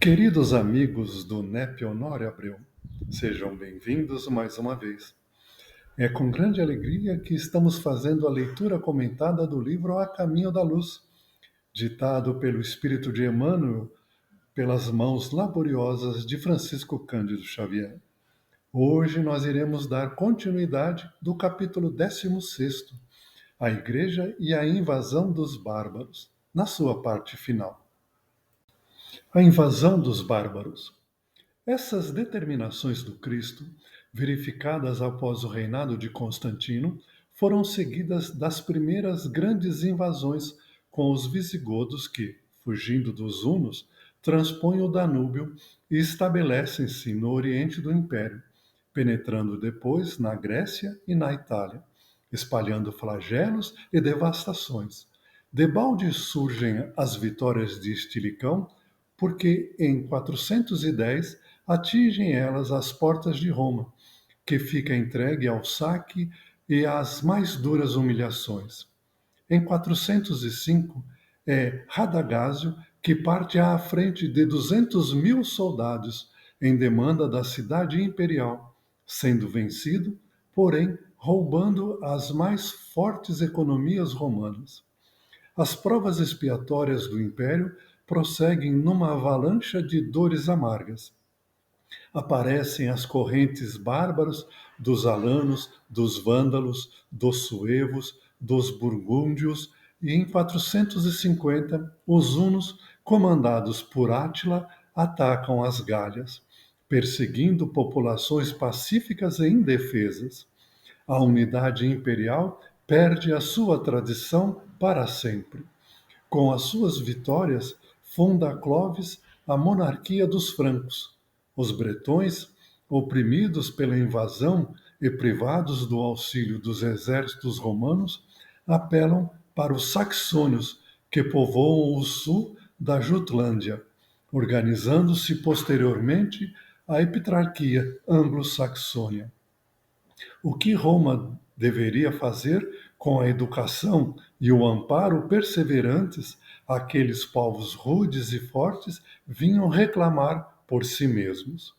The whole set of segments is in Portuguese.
Queridos amigos do NEP Honório Abreu, sejam bem-vindos mais uma vez. É com grande alegria que estamos fazendo a leitura comentada do livro A Caminho da Luz, ditado pelo Espírito de Emmanuel pelas mãos laboriosas de Francisco Cândido Xavier. Hoje nós iremos dar continuidade do capítulo 16, A Igreja e a Invasão dos Bárbaros, na sua parte final. A invasão dos bárbaros. Essas determinações do Cristo, verificadas após o reinado de Constantino, foram seguidas das primeiras grandes invasões com os visigodos que, fugindo dos hunos, transpõem o Danúbio e estabelecem-se no oriente do Império, penetrando depois na Grécia e na Itália, espalhando flagelos e devastações. Debalde surgem as vitórias de Estilicão, porque em 410 atingem elas as portas de Roma, que fica entregue ao saque e às mais duras humilhações. Em 405, é Radagásio que parte à frente de 200.000 soldados em demanda da cidade imperial, sendo vencido, porém roubando as mais fortes economias romanas. As provas expiatórias do império prosseguem numa avalanche de dores amargas. Aparecem as correntes bárbaras dos alanos, dos vândalos, dos suevos, dos burgúndios, e em 450 os hunos, comandados por Átila, atacam as Gálias, perseguindo populações pacíficas e indefesas. A unidade imperial perde a sua tradição para sempre. Com as suas vitórias, funda Clovis a monarquia dos francos. Os bretões, oprimidos pela invasão e privados do auxílio dos exércitos romanos, apelam para os saxônios, que povoam o sul da Jutlândia, organizando-se posteriormente a Epitrarquia anglo-saxônia. O que Roma deveria fazer com a educação e o amparo perseverantes, aqueles povos rudes e fortes vinham reclamar por si mesmos.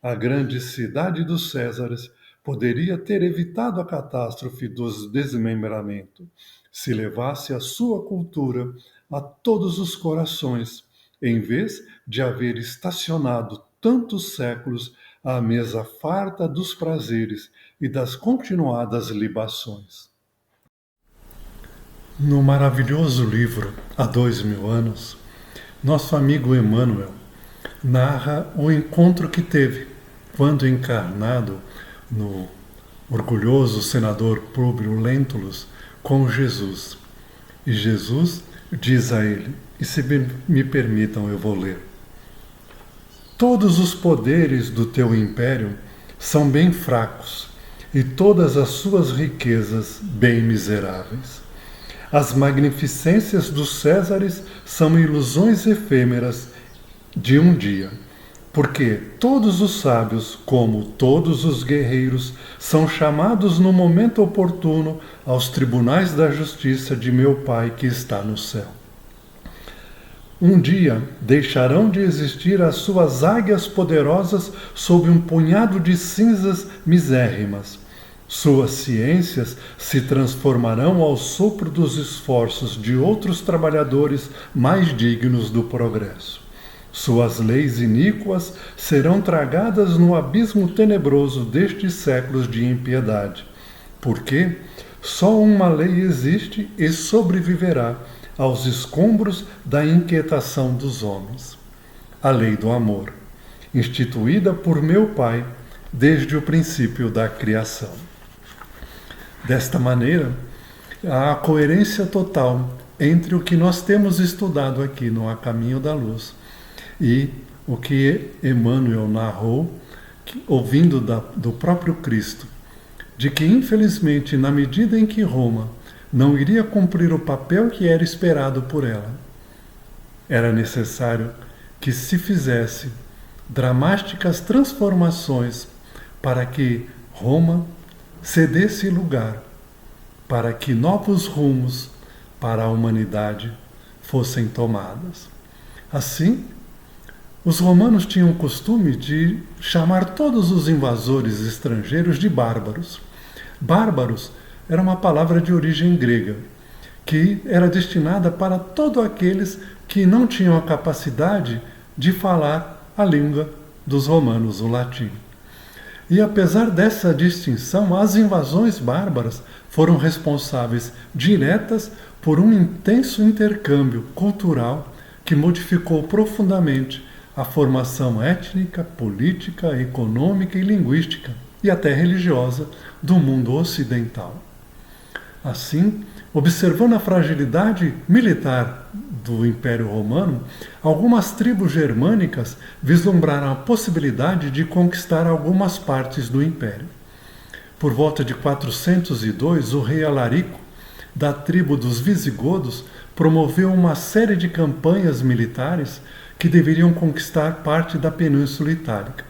A grande cidade dos Césares poderia ter evitado a catástrofe dos desmembramentos se levasse a sua cultura a todos os corações, em vez de haver estacionado tantos séculos à mesa farta dos prazeres e das continuadas libações. No maravilhoso livro Há 2000 anos, nosso amigo Emmanuel narra o encontro que teve quando encarnado no orgulhoso senador Públio Lentulus com Jesus. E Jesus diz a ele, e se me permitam eu vou ler: todos os poderes do teu império são bem fracos, e todas as suas riquezas bem miseráveis. As magnificências dos Césares são ilusões efêmeras de um dia, porque todos os sábios, como todos os guerreiros, são chamados no momento oportuno aos tribunais da justiça de meu Pai que está no céu. Um dia deixarão de existir as suas águias poderosas sob um punhado de cinzas misérrimas. Suas ciências se transformarão ao sopro dos esforços de outros trabalhadores mais dignos do progresso. Suas leis iníquas serão tragadas no abismo tenebroso destes séculos de impiedade, porque só uma lei existe e sobreviverá aos escombros da inquietação dos homens: a lei do amor, instituída por meu Pai desde o princípio da criação. Desta maneira, há a coerência total entre o que nós temos estudado aqui no A Caminho da Luz e o que Emmanuel narrou, ouvindo do próprio Cristo, de que, infelizmente, na medida em que Roma não iria cumprir o papel que era esperado por ela, era necessário que se fizesse dramáticas transformações para que Roma cedesse lugar, para que novos rumos para a humanidade fossem tomados. Assim, Os romanos tinham o costume de chamar todos os invasores estrangeiros de bárbaros. Bárbaros era uma palavra de origem grega, que era destinada para todos aqueles que não tinham a capacidade de falar a língua dos romanos, o latim. E apesar dessa distinção, as invasões bárbaras foram responsáveis diretas por um intenso intercâmbio cultural que modificou profundamente a formação étnica, política, econômica e linguística, e até religiosa, do mundo ocidental. Assim, observando a fragilidade militar do Império Romano, algumas tribos germânicas vislumbraram a possibilidade de conquistar algumas partes do Império. Por volta de 402, o rei Alarico, da tribo dos Visigodos, promoveu uma série de campanhas militares que deveriam conquistar parte da Península Itálica.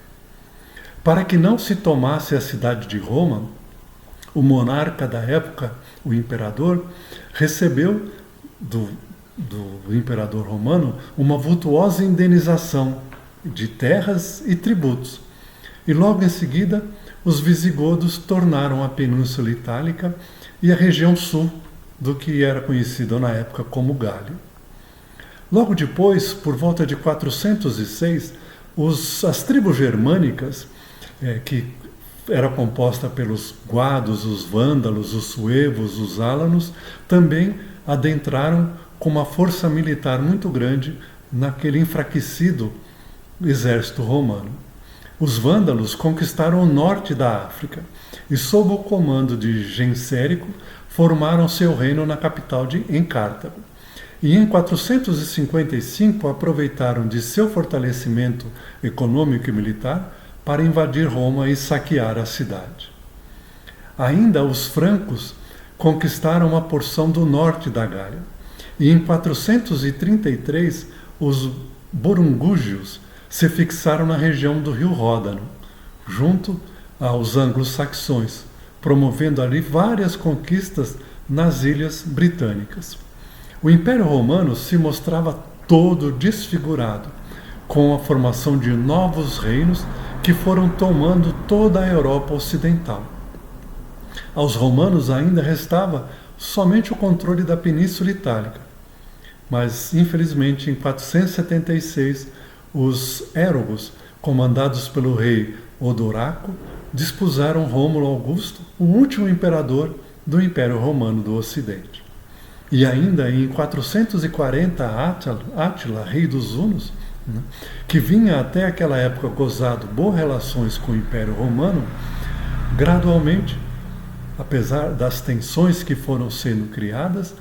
Para que não se tomasse a cidade de Roma, o monarca da época, o imperador, recebeu do imperador romano uma vultuosa indenização de terras e tributos. E logo em seguida, os visigodos tornaram a Península Itálica e a região sul do que era conhecido na época como Gália. Logo depois, por volta de 406, as tribos germânicas, que era composta pelos guados, os vândalos, os suevos, os álanos, também adentraram com uma força militar muito grande naquele enfraquecido exército romano. Os vândalos conquistaram o norte da África e, sob o comando de Gensérico, formaram seu reino na capital em Cartago. E em 455 aproveitaram de seu fortalecimento econômico e militar para invadir Roma e saquear a cidade. Ainda os francos conquistaram uma porção do norte da Gália. E em 433 os burungúgios se fixaram na região do rio Ródano, junto aos anglo-saxões, promovendo ali várias conquistas nas ilhas britânicas. O Império Romano se mostrava todo desfigurado, com a formação de novos reinos que foram tomando toda a Europa Ocidental. Aos romanos ainda restava somente o controle da Península Itálica, mas infelizmente em 476 os érogos, comandados pelo rei Odoraco, dispuseram Rômulo Augusto, o último imperador do Império Romano do Ocidente. E ainda em 440, Átila, rei dos Hunos, que vinha até aquela época gozado boas relações com o Império Romano, gradualmente, apesar das tensões que foram sendo criadas,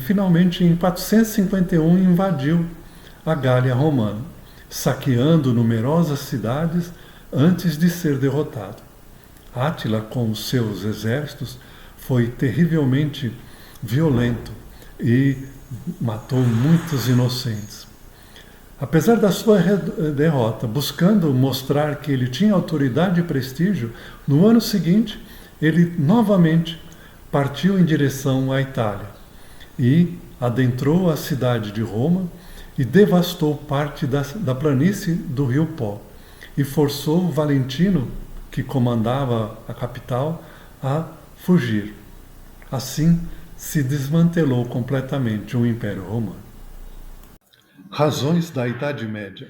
finalmente em 451 invadiu a Gália romana, saqueando numerosas cidades antes de ser derrotado. Átila, com os seus exércitos, foi terrivelmente violento e matou muitos inocentes. Apesar da sua derrota, buscando mostrar que ele tinha autoridade e prestígio, no ano seguinte ele novamente partiu em direção à Itália e adentrou a cidade de Roma e devastou parte da planície do rio Pó e forçou Valentino, que comandava a capital, a fugir. Assim se desmantelou completamente o Império Romano. Razões da Idade Média.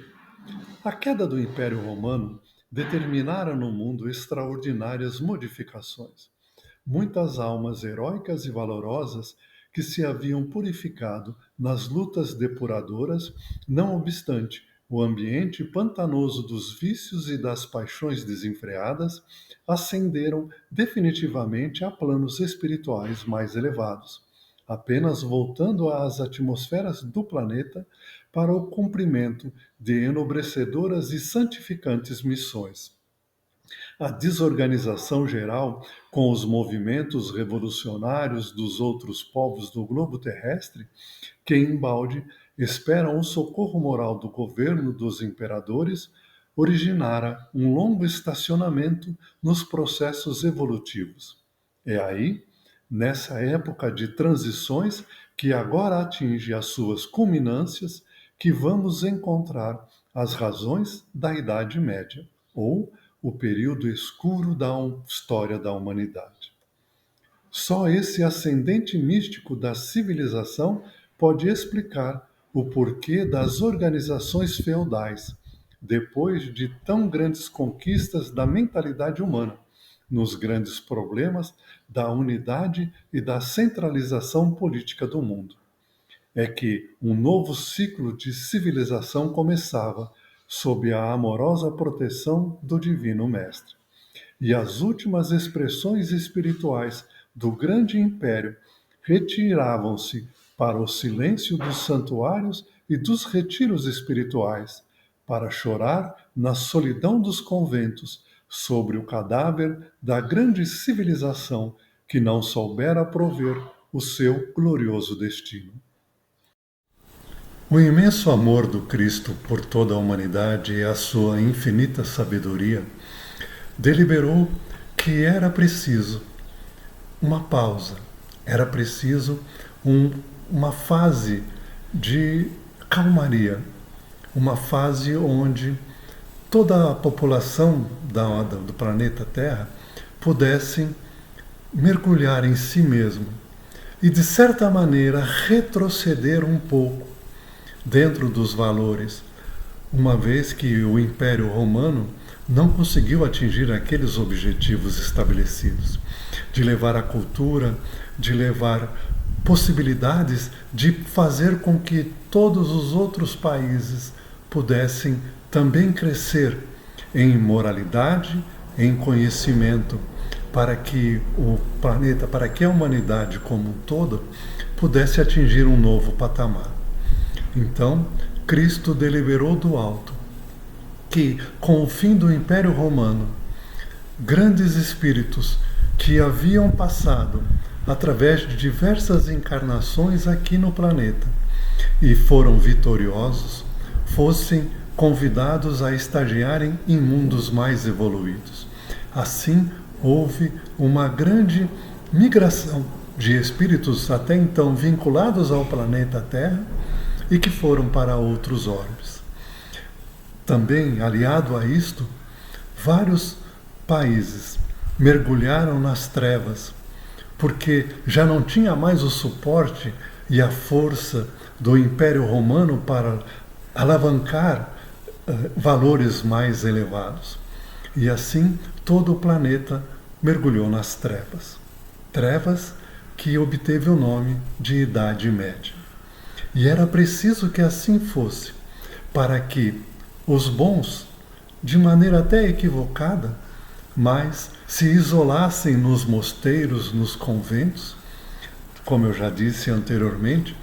A queda do Império Romano determinara no mundo extraordinárias modificações. Muitas almas heróicas e valorosas que se haviam purificado nas lutas depuradoras, não obstante o ambiente pantanoso dos vícios e das paixões desenfreadas, ascenderam definitivamente a planos espirituais mais elevados, apenas voltando às atmosferas do planeta para o cumprimento de enobrecedoras e santificantes missões. A desorganização geral com os movimentos revolucionários dos outros povos do globo terrestre, que embalde esperam o socorro moral do governo dos imperadores, originara um longo estacionamento nos processos evolutivos. É aí, nessa época de transições que agora atinge as suas culminâncias, que vamos encontrar As razões da Idade Média, ou o período escuro da história da humanidade. Só esse ascendente místico da civilização pode explicar o porquê das organizações feudais, depois de tão grandes conquistas da mentalidade humana, nos grandes problemas da unidade e da centralização política do mundo. É que um novo ciclo de civilização começava sob a amorosa proteção do Divino Mestre. E as últimas expressões espirituais do grande império retiravam-se para o silêncio dos santuários e dos retiros espirituais, para chorar na solidão dos conventos sobre o cadáver da grande civilização que não soubera prover o seu glorioso destino. O imenso amor do Cristo por toda a humanidade e a sua infinita sabedoria deliberou que era preciso uma pausa, era preciso uma fase de calmaria, uma fase onde toda a população do planeta Terra pudesse mergulhar em si mesmo e, de certa maneira, retroceder um pouco dentro dos valores, uma vez que o Império Romano não conseguiu atingir aqueles objetivos estabelecidos, de levar a cultura, de levar possibilidades de fazer com que todos os outros países pudessem também crescer em moralidade, em conhecimento, para que o planeta, para que a humanidade como um todo pudesse atingir um novo patamar. Então, Cristo deliberou do alto que, com o fim do Império Romano, grandes espíritos que haviam passado através de diversas encarnações aqui no planeta e foram vitoriosos, fossem convidados a estagiarem em mundos mais evoluídos. Assim, houve uma grande migração de espíritos até então vinculados ao planeta Terra e que foram para outros orbes. Também, aliado a isto, vários países mergulharam nas trevas, porque já não tinha mais o suporte e a força do Império Romano para alavancar valores mais elevados. E assim todo o planeta mergulhou nas trevas. Trevas que obteve o nome de Idade Média. E era preciso que assim fosse, para que os bons, de maneira até equivocada, mas se isolassem nos mosteiros, nos conventos, como eu já disse anteriormente,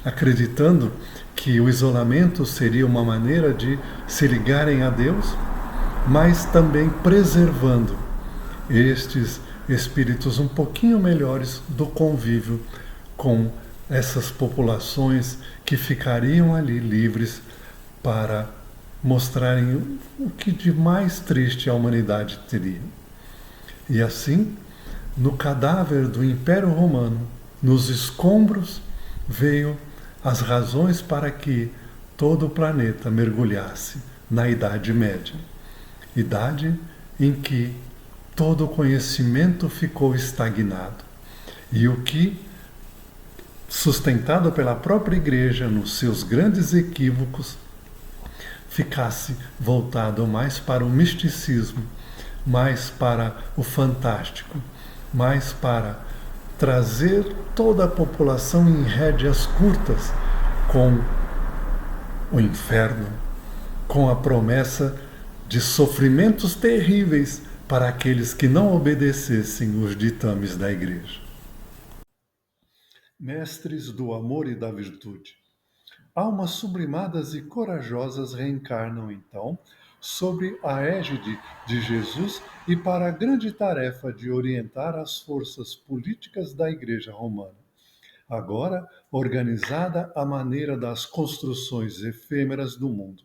acreditando que o isolamento seria uma maneira de se ligarem a Deus, mas também preservando estes espíritos um pouquinho melhores do convívio com essas populações que ficariam ali livres para mostrarem o que de mais triste a humanidade teria. E assim, no cadáver do Império Romano, nos escombros, veio as razões para que todo o planeta mergulhasse na Idade Média. Idade em que todo o conhecimento ficou estagnado. E o que, sustentado pela própria Igreja nos seus grandes equívocos, ficasse voltado mais para o misticismo, mais para o fantástico, mais para trazer toda a população em rédeas curtas com o inferno, com a promessa de sofrimentos terríveis para aqueles que não obedecessem os ditames da Igreja. Mestres do amor e da virtude. Almas sublimadas e corajosas reencarnam, então, sobre a égide de Jesus e para a grande tarefa de orientar as forças políticas da Igreja Romana, agora organizada à maneira das construções efêmeras do mundo.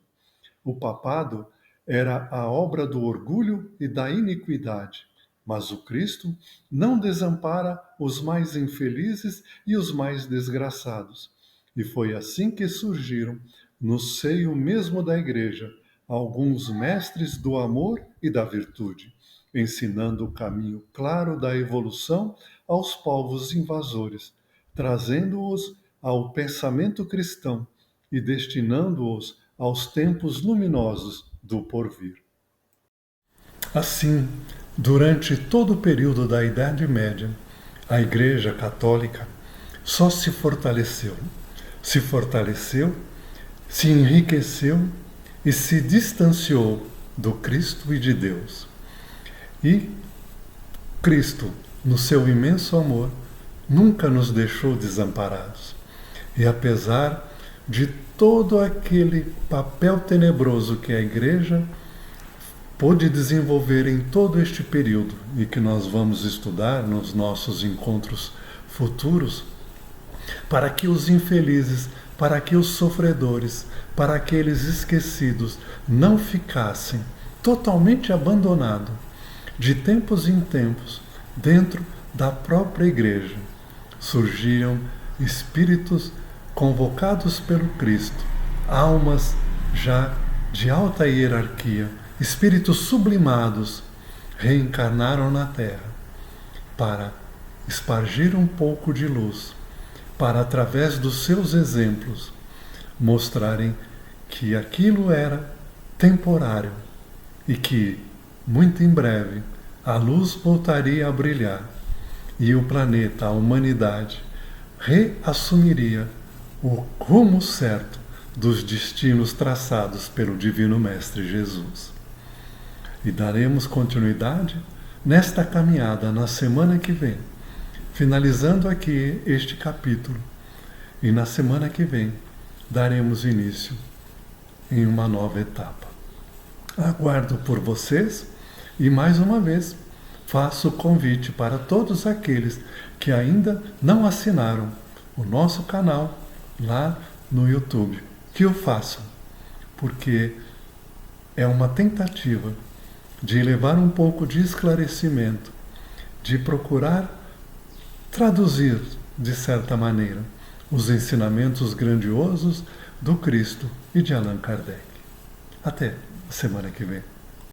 O papado era a obra do orgulho e da iniquidade, mas o Cristo não desampara os mais infelizes e os mais desgraçados. E foi assim que surgiram no seio mesmo da Igreja, alguns mestres do amor e da virtude, ensinando o caminho claro da evolução aos povos invasores, trazendo-os ao pensamento cristão e destinando-os aos tempos luminosos do porvir. Assim, durante todo o período da Idade Média, a Igreja Católica só se fortaleceu, se enriqueceu e se distanciou do Cristo e de Deus. E Cristo, no seu imenso amor, nunca nos deixou desamparados. E apesar de todo aquele papel tenebroso que a Igreja pôde desenvolver em todo este período e que nós vamos estudar nos nossos encontros futuros, para que os infelizes, para que os sofredores, para aqueles esquecidos não ficassem totalmente abandonados, de tempos em tempos, dentro da própria Igreja, surgiram espíritos convocados pelo Cristo, almas já de alta hierarquia, espíritos sublimados, reencarnaram na Terra para espargir um pouco de luz, para, através dos seus exemplos, mostrarem que aquilo era temporário e que, muito em breve, a luz voltaria a brilhar e o planeta, a humanidade, reassumiria o rumo certo dos destinos traçados pelo Divino Mestre Jesus. E daremos continuidade nesta caminhada na semana que vem, finalizando aqui este capítulo. E na semana que vem daremos início em uma nova etapa. Aguardo por vocês e mais uma vez faço o convite para todos aqueles que ainda não assinaram o nosso canal lá no YouTube, que o façam, porque é uma tentativa de levar um pouco de esclarecimento, de procurar traduzir, de certa maneira, os ensinamentos grandiosos do Cristo e de Allan Kardec. Até a semana que vem.